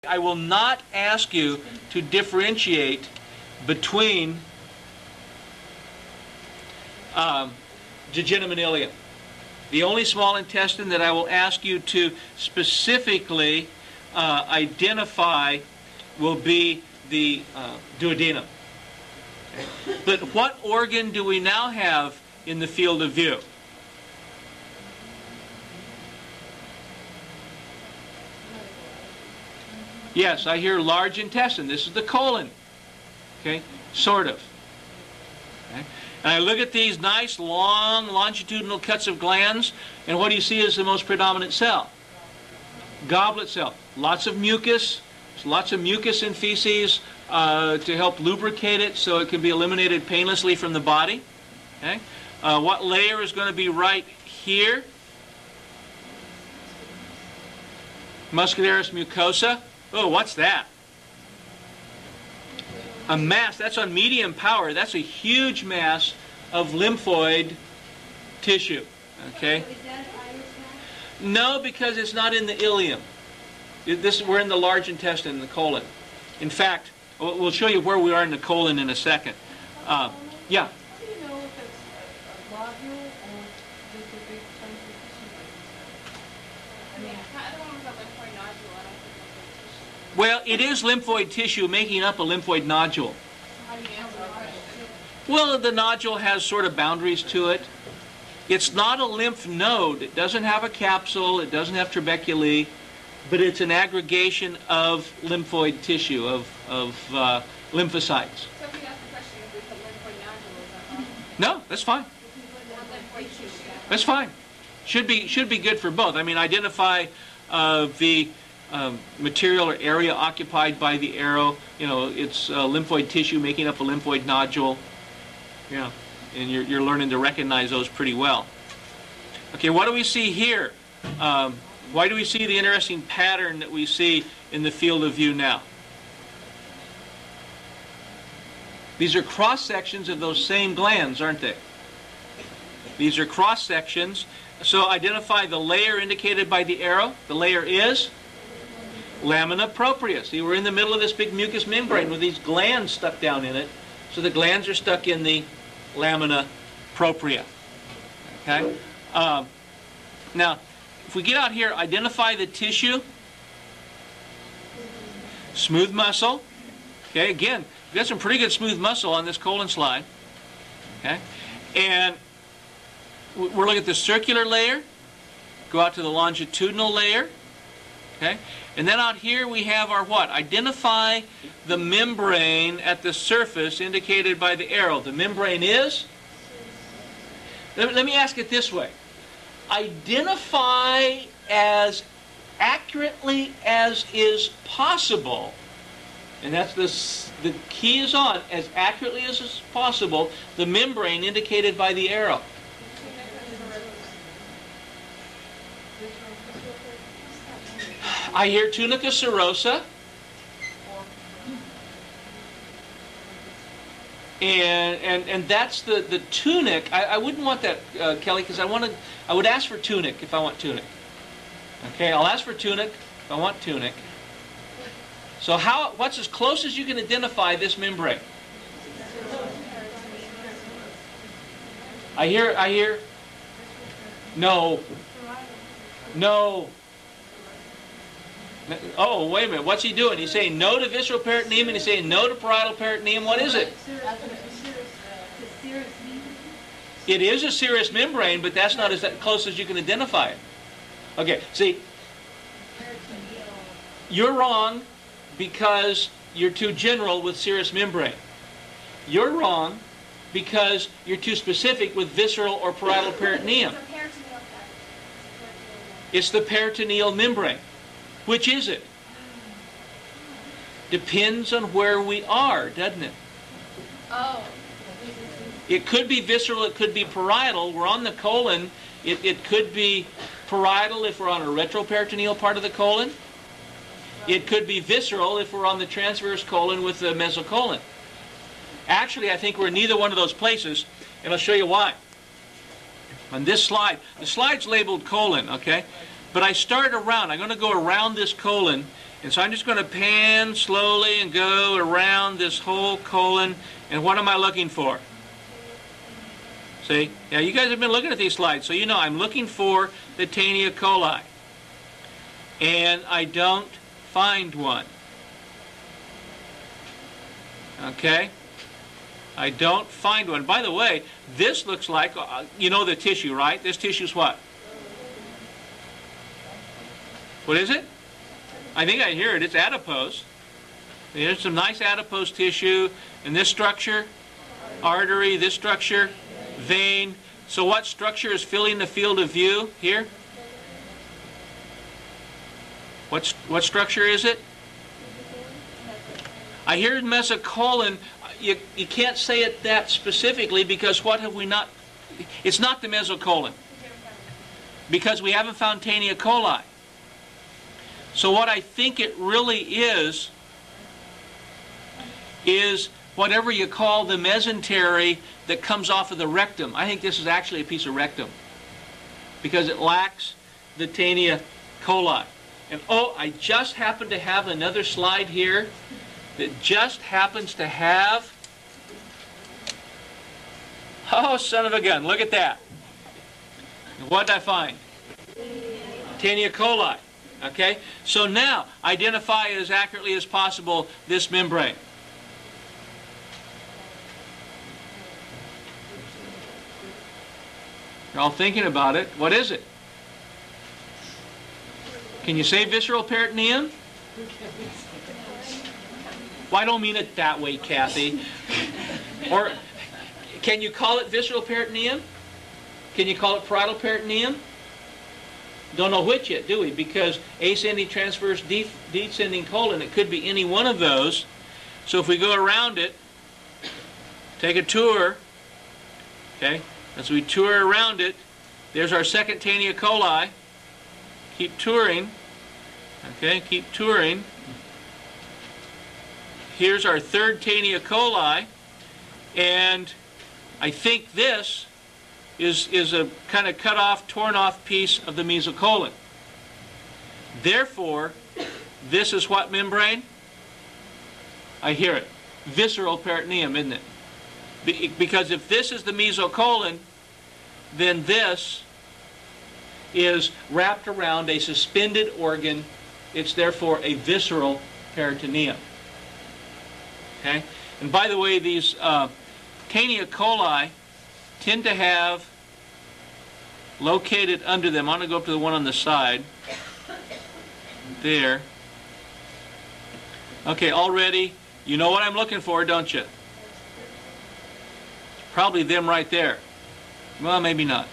I will not ask you to differentiate between jejunum and ileum. The only small intestine that I will ask you to specifically identify will be the duodenum. But what organ do we now have in the field of view? Yes, I hear large intestine. This is the colon. Okay, sort of. Okay. And I look at these nice, long, longitudinal cuts of glands, and what do you see as the most predominant cell? Goblet cell. Lots of mucus. There's lots of mucus in feces to help lubricate it so it can be eliminated painlessly from the body. Okay. What layer is going to be right here? Muscularis mucosa. Oh, what's that? A mass. That's on medium power. That's a huge mass of lymphoid tissue. Okay? No, because it's not in the ileum. We're in the large intestine, the colon. In fact, we'll show you where we are in the colon in a second. Yeah? Do you know if it's a globule or just a big chunk of tissue? I mean, I don't want to have lymphoid nodule. I don't think lymphoid tissue. Well, it is lymphoid tissue making up a lymphoid nodule. How do you answer the question? Well, the nodule has sort of boundaries to it. It's not a lymph node. It doesn't have a capsule. It doesn't have trabeculae. But it's an aggregation of lymphoid tissue, of lymphocytes. So if you ask the question if we put lymphoid nodule, is that possible? No, that's fine. Lymphoid tissue. That's fine. Should be good for both. I mean, identify the material or area occupied by the arrow. You know, it's lymphoid tissue making up a lymphoid nodule. Yeah, and you're learning to recognize those pretty well. Okay, what do we see here? Why do we see the interesting pattern that we see in the field of view now? These are cross sections of those same glands, aren't they? These are cross sections. So identify the layer indicated by the arrow. The layer is lamina propria. See, we're in the middle of this big mucous membrane with these glands stuck down in it. So the glands are stuck in the lamina propria. Okay? Now, if we get out here, identify the tissue. Smooth muscle. Okay, again, we've got some pretty good smooth muscle on this colon slide. Okay? And we're looking at the circular layer. Go out to the longitudinal layer. Okay? And then out here we have our what? Identify the membrane at the surface indicated by the arrow. The membrane is? Let me ask it this way. Identify as accurately as is possible, and that's the key is on, as accurately as is possible, the membrane indicated by the arrow. I hear tunica serosa. And that's the tunic. I wouldn't want that, Kelly, because I would ask for tunic if I want tunic. Okay, I'll ask for tunic if I want tunic. So what's as close as you can identify this membrane? I hear, no. Oh, wait a minute, what's he doing? He's saying no to visceral peritoneum and he's saying no to parietal peritoneum. What is it? It is a serous membrane, but that's not as close as you can identify it. Okay, see, you're wrong because you're too general with serous membrane. You're wrong because you're too specific with visceral or parietal peritoneum. It's the peritoneal membrane. Which is it? Depends on where we are, doesn't it? Oh. It could be visceral, it could be parietal. We're on the colon. It could be parietal if we're on a retroperitoneal part of the colon. It could be visceral if we're on the transverse colon with the mesocolon. Actually, I think we're in neither one of those places, and I'll show you why. On this slide, the slide's labeled colon, okay? But I start around. I'm going to go around this colon, And so I'm just going to pan slowly and go around this whole colon. And what am I looking for? See? Yeah, you guys have been looking at these slides, so you know I'm looking for the Taenia coli. And I don't find one. Okay? I don't find one. By the way, this looks like, you know the tissue, right? This tissue is what? What is it? I think I hear it. It's adipose. There's some nice adipose tissue. And this structure, artery, this structure, vein. So what structure is filling the field of view here? What structure is it? I hear mesocolon. You can't say it that specifically because what have we not? It's not the mesocolon. Because we haven't found Taenia coli. So what I think it really is whatever you call the mesentery that comes off of the rectum. I think this is actually a piece of rectum because it lacks the Taenia coli. And oh, I just happen to have another slide here that just happens to have, oh, son of a gun, look at that. What did I find? Taenia coli. Okay, so now identify as accurately as possible this membrane. You're all thinking about it. What is it? Can you say visceral peritoneum? Well, I don't mean it that way, Kathy. Or can you call it visceral peritoneum? Can you call it parietal peritoneum? Don't know which yet, do we? Because ascending, transverse, descending colon, it could be any one of those. So if we go around it, take a tour, okay, as we tour around it, there's our second Taenia coli. Keep touring, okay, keep touring. Here's our third Taenia coli, and I think this is a kind of cut off, torn off piece of the mesocolon. Therefore, this is what membrane? I hear it. Visceral peritoneum, isn't it? Because if this is the mesocolon, then this is wrapped around a suspended organ. It's therefore a visceral peritoneum. Okay? And by the way, these Taenia coli tend to have located under them, I'm going to go up to the one on the side, there. Okay, already, you know what I'm looking for, don't you? Probably them right there. Well, maybe not.